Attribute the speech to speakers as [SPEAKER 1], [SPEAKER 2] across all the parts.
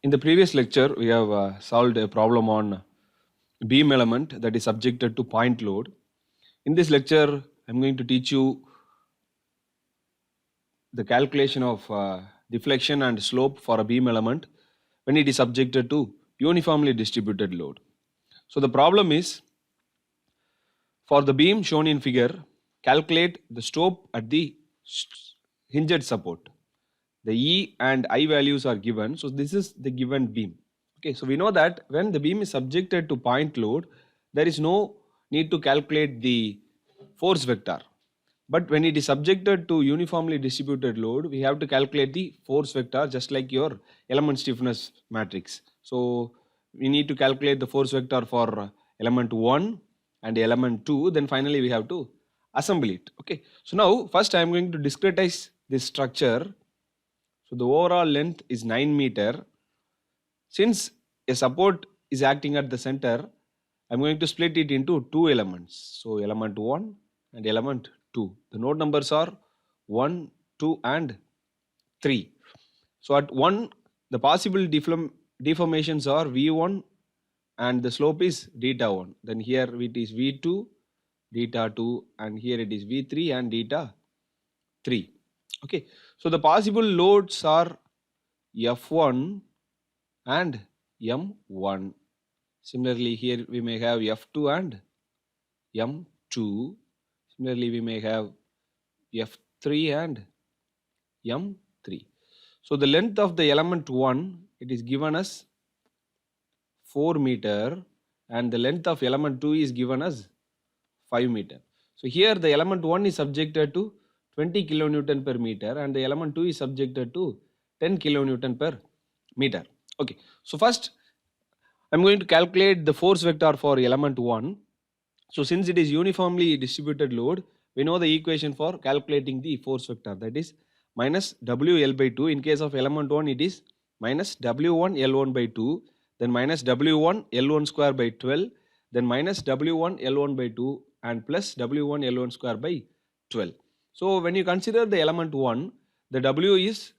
[SPEAKER 1] In the previous lecture, we have solved a problem on beam element that is subjected to point load. In this lecture, I'm going to teach you the calculation of deflection and slope for a beam element when it is subjected to uniformly distributed load. So the problem is, for the beam shown in figure, calculate the slope at the hinged support. The E and I values are given. So this is the given beam. Okay, so we know that when the beam is subjected to point load, there is no need to calculate the force vector. But when it is subjected to uniformly distributed load, we have to calculate the force vector just like your element stiffness matrix. So we need to calculate the force vector for element 1 and element 2. Then finally we have to assemble it. Okay, so now first I am going to discretize this structure. So the overall length is 9 meter. Since a support is acting at the center, I'm going to split it into two elements. So element 1 and element 2. The node numbers are 1, 2 and 3. So at 1, the possible deformations are V1 and the slope is theta 1. Then here it is V2, theta 2 and here it is V3 and theta 3. Okay, so the possible loads are F1 and M1. Similarly, here we may have F2 and M2. Similarly, we may have F3 and M3. So the length of the element 1, it is given as 4 meter and the length of element 2 is given as 5 meter. So here the element 1 is subjected to 20 kilonewton per meter and the element 2 is subjected to 10 kilonewton per meter. Okay, so first I'm going to calculate the force vector for element 1. So since it is uniformly distributed load, we know the equation for calculating the force vector, that is minus WL by 2. In case of element 1, it is minus W1 L1 by 2, then minus W1 L1 square by 12, then minus W1 L1 by 2 and plus W1 L1 square by 12. So when you consider the element 1, the W is,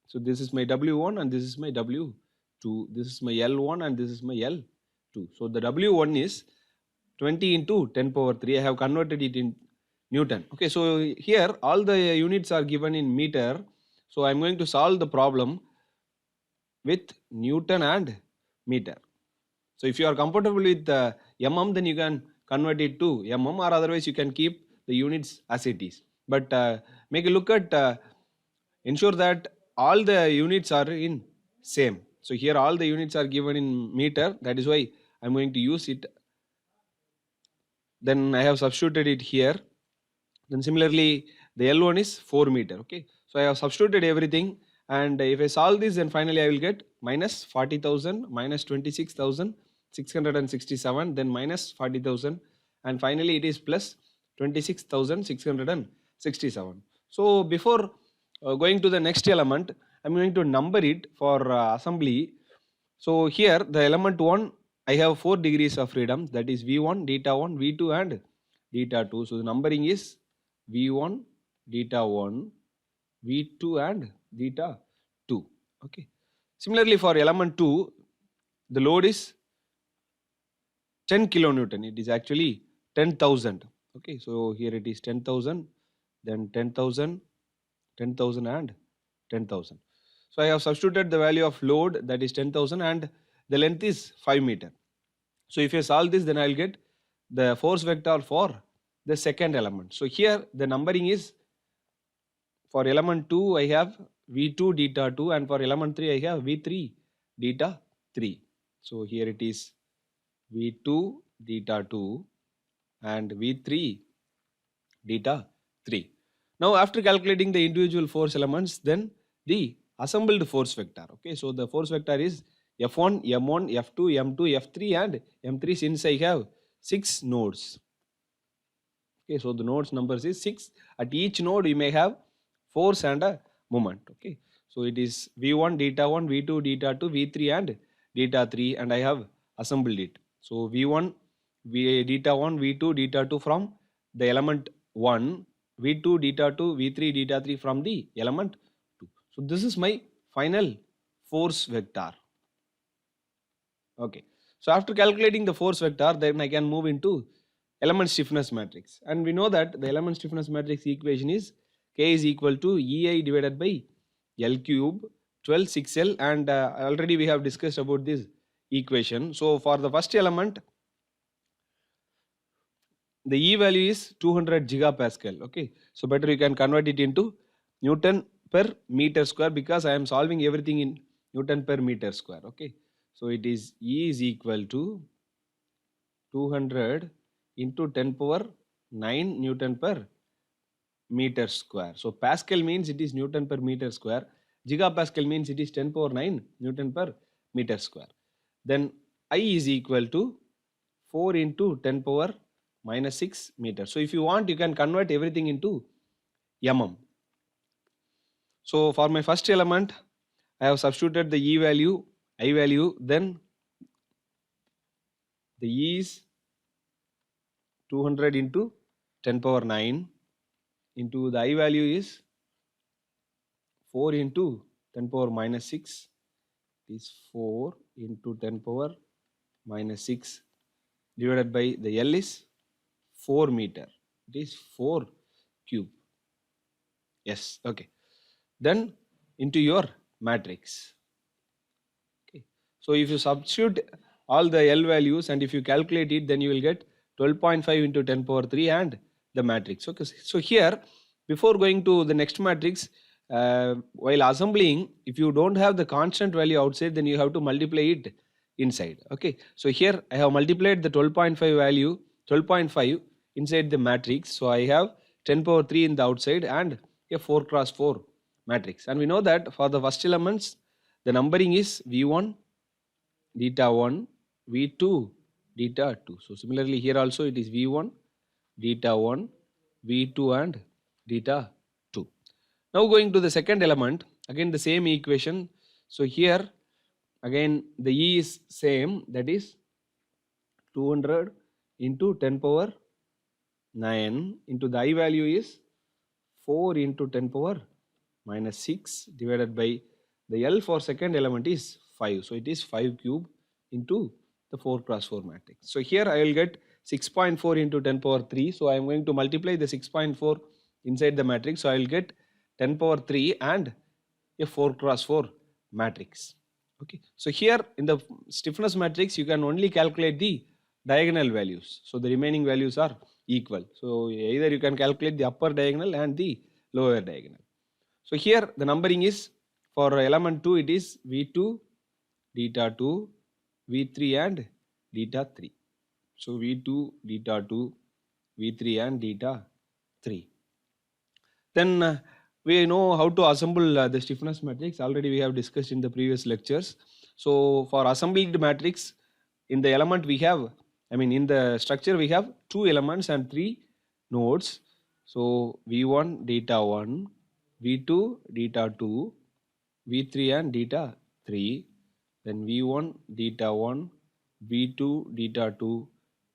[SPEAKER 1] so this is my W1 and this is my W2, this is my L1 and this is my L2. So the W1 is 20 into 10 power 3. I have converted it in Newton. Okay, so here all the units are given in meter. So I'm going to solve the problem with Newton and meter. So if you are comfortable with mm, then you can convert it to mm, or otherwise you can keep the units as it is. But make a look at, ensure that all the units are in same. So here all the units are given in meter. That is why I'm going to use it. Then I have substituted it here. Then similarly the L1 is 4 meter. Okay, so I have substituted everything, and if I solve this, then finally I will get minus 40,000 minus 26,667, then minus 40,000, and finally it is plus 26,667. So before going to the next element, I'm going to number it for assembly. So here the element 1, I have 4 degrees of freedom, that is V1, theta 1, V2 and theta 2. So the numbering is V1, theta 1, V2 and theta 2. Okay. Similarly for element 2, the load is 10 kilonewton. It is actually 10,000. Okay, so here it is 10,000, then 10,000, 10,000 and 10,000. So I have substituted the value of load, that is 10,000, and the length is 5 meter. So if you solve this, then I will get the force vector for the second element. So here the numbering is, for element 2 I have V2 theta 2 and for element 3 I have V3 theta 3. So here it is V2 theta 2 and V3 theta 3. Now after calculating the individual force elements, then the assembled force vector. Okay, so the force vector is F1, M1, F2, M2, F3 and M3, since I have 6 nodes. Okay, so the nodes numbers is 6. At each node you may have force and a moment. Okay, so it is V1 theta 1, V2 theta 2, V3 and theta 3, and I have assembled it. So V1 theta 1, V2 theta 2 from the element 1, V2 theta 2, V3 theta 3 from the element 2. So this is my final force vector. Okay. So after calculating the force vector, then I can move into element stiffness matrix. And we know that the element stiffness matrix equation is K is equal to EI divided by L cube 12 6L, and already we have discussed about this equation. So for the first element, the E value is 200 gigapascal. Okay. So better you can convert it into Newton per meter square, because I am solving everything in Newton per meter square. Okay. So it is E is equal to 200 into 10 power 9 Newton per meter square. So Pascal means it is Newton per meter square. Gigapascal means it is 10 power 9 Newton per meter square. Then I is equal to 4 into 10 power minus 6 meter. So if you want, you can convert everything into mm. So for my first element, I have substituted the E value, I value, then the E is 200 into 10 power 9 into the I value is 4 into 10 power minus 6 is 4 into 10 power minus 6 divided by the L is 4 meter. It is 4 cube. Yes, okay. Then into your matrix. Okay. So if you substitute all the L values and if you calculate it, then you will get 12.5 into 10 power 3 and the matrix. Okay. So here, before going to the next matrix, while assembling, if you don't have the constant value outside, then you have to multiply it inside. Okay. So here I have multiplied the 12.5 value, 12.5 inside the matrix. So I have 10 power 3 in the outside and a 4 cross 4 matrix. And we know that for the first elements, the numbering is V1, theta 1, V2, theta 2. So similarly here also it is V1, theta 1, V2 and theta 2. Now going to the second element, again the same equation. So here again the E is same, that is 200 into 10 power 9 into the I value is 4 into 10 power minus 6 divided by the L for second element is 5. So it is 5 cube into the 4 cross 4 matrix. So here I will get 6.4 into 10 power 3. So I am going to multiply the 6.4 inside the matrix. So I will get 10 power 3 and a 4 cross 4 matrix. Okay. So here in the stiffness matrix, you can only calculate the diagonal values. So the remaining values are equal. So either you can calculate the upper diagonal and the lower diagonal. So here the numbering is for element 2, it is V2, theta 2, V3 and theta 3. So V2, theta 2, V3 and theta 3. Then we know how to assemble the stiffness matrix. Already we have discussed in the previous lectures. So for assembled matrix, in the element we have, in the structure we have 2 elements and 3 nodes. So V1, theta 1, V2, theta 2, V3 and theta 3. Then V1, theta 1, V2, theta 2,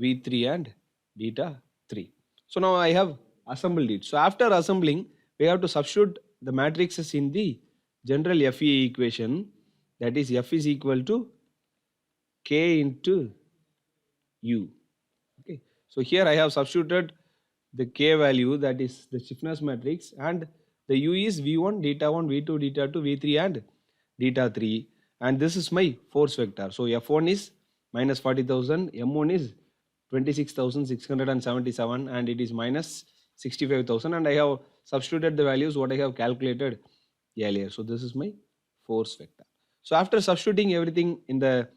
[SPEAKER 1] V3 and theta 3. So now I have assembled it. So after assembling, we have to substitute the matrices in the general FE equation, that is F is equal to K into U. Okay. So here I have substituted the K value, that is the stiffness matrix, and the U is V1, theta 1, V2, theta 2, V3 and theta 3, and this is my force vector. So F1 is minus 40,000, M1 is 26,677 and it is minus 65,000, and I have substituted the values what I have calculated earlier. So this is my force vector. So after substituting everything in the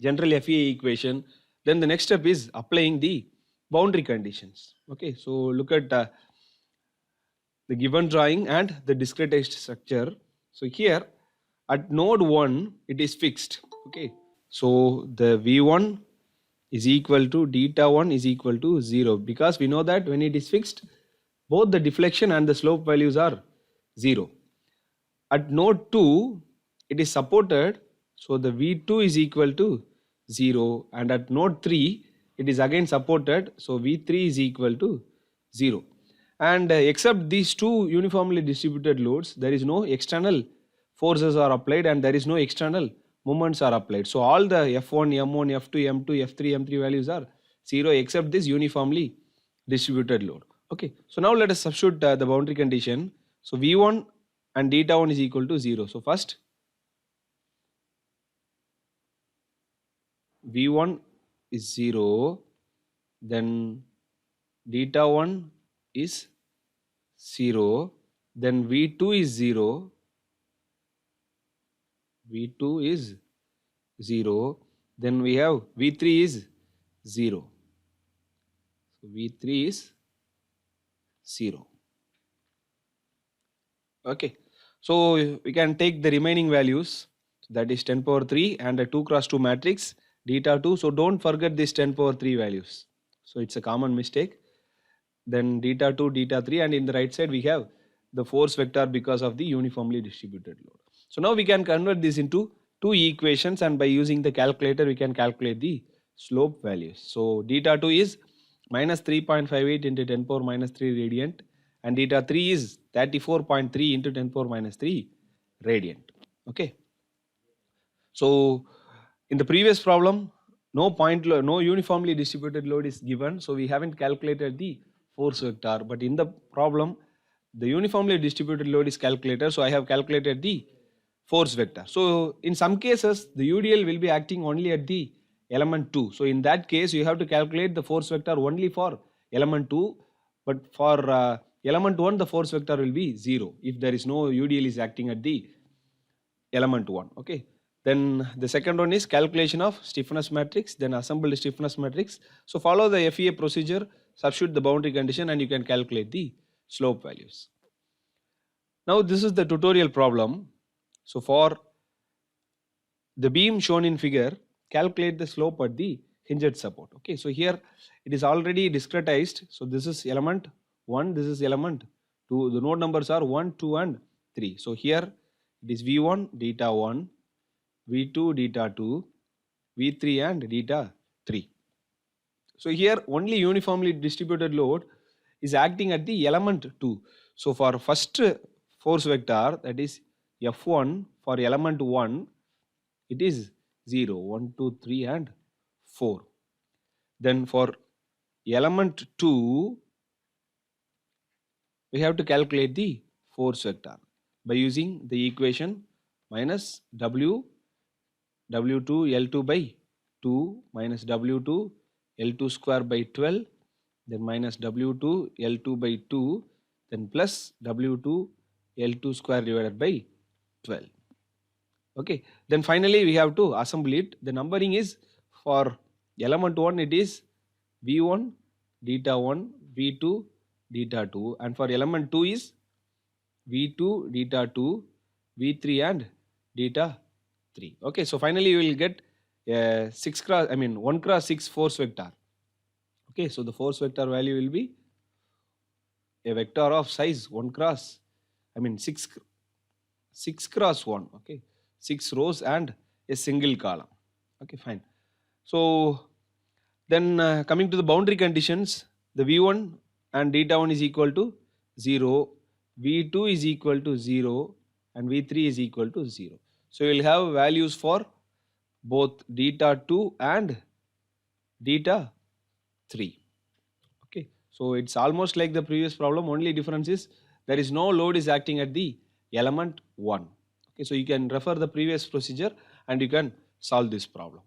[SPEAKER 1] general FE equation, then the next step is applying the boundary conditions. Okay, so look at the given drawing and the discretized structure. So here at node 1 it is fixed. Okay, so the V1 is equal to theta 1 is equal to 0, because we know that when it is fixed, both the deflection and the slope values are 0. At node 2 it is supported, so the V2 is equal to 0, and at node 3 it is again supported, so V3 is equal to 0. And except these two uniformly distributed loads, there is no external forces are applied and there is no external moments are applied. So all the F1, M1, F2, M2, F3, M3 values are 0 except this uniformly distributed load. Okay, so now let us substitute the boundary condition. So V1 and theta 1 is equal to 0. So first V1 is 0, then theta 1 is 0, then V2 is 0, V2 is 0, then we have V3 is 0. So V3 is 0. Okay, so we can take the remaining values, that is 10 power 3 and a 2 cross 2 matrix theta 2. So don't forget this 10 power 3 values. So it's a common mistake. Then theta 2, theta 3, and in the right side we have the force vector because of the uniformly distributed load. So now we can convert this into two equations, and by using the calculator we can calculate the slope values. So theta 2 is minus 3.58 into 10 power minus 3 radiant, and theta 3 is 34.3 into 10 power minus 3 radiant. Okay. So in the previous problem, no uniformly distributed load is given, so we haven't calculated the force vector. But in the problem, the uniformly distributed load is calculated, so I have calculated the force vector. So in some cases, the UDL will be acting only at the element 2. So in that case, you have to calculate the force vector only for element 2, but for element 1, the force vector will be 0 if there is no UDL is acting at the element 1. Okay. Then the second one is calculation of stiffness matrix, then assembled stiffness matrix. So follow the FEA procedure, substitute the boundary condition, and you can calculate the slope values. Now this is the tutorial problem. So for the beam shown in figure, calculate the slope at the hinged support. Okay, so here it is already discretized. So this is element 1, this is element 2. The node numbers are 1, 2 and 3. So here it is V1 theta 1, V2 theta 2, V3 and theta 3. So here only uniformly distributed load is acting at the element 2. So for first force vector, that is F1, for element 1 it is 0, 1, 2, 3 and 4. Then for element 2 we have to calculate the force vector by using the equation minus W W2 L2 by 2 minus W2 L2 square by 12, then minus W2 L2 by 2, then plus W2 L2 square divided by 12. Okay, then finally we have to assemble it. The numbering is for element 1 it is V1 theta 1, V2 theta 2, and for element 2 is V2 theta 2, V3 and theta 3. Okay, so finally you will get a 1 cross 6 force vector. Okay, so the force vector value will be a vector of size 6 cross 1. Okay, 6 rows and a single column. Okay, fine. So then coming to the boundary conditions, the V1 and theta 1 is equal to 0, V2 is equal to 0 and V3 is equal to 0. So you will have values for both theta 2 and theta 3. Okay, so it's almost like the previous problem, only difference is there is no load is acting at the element 1. Okay, so you can refer the previous procedure and you can solve this problem.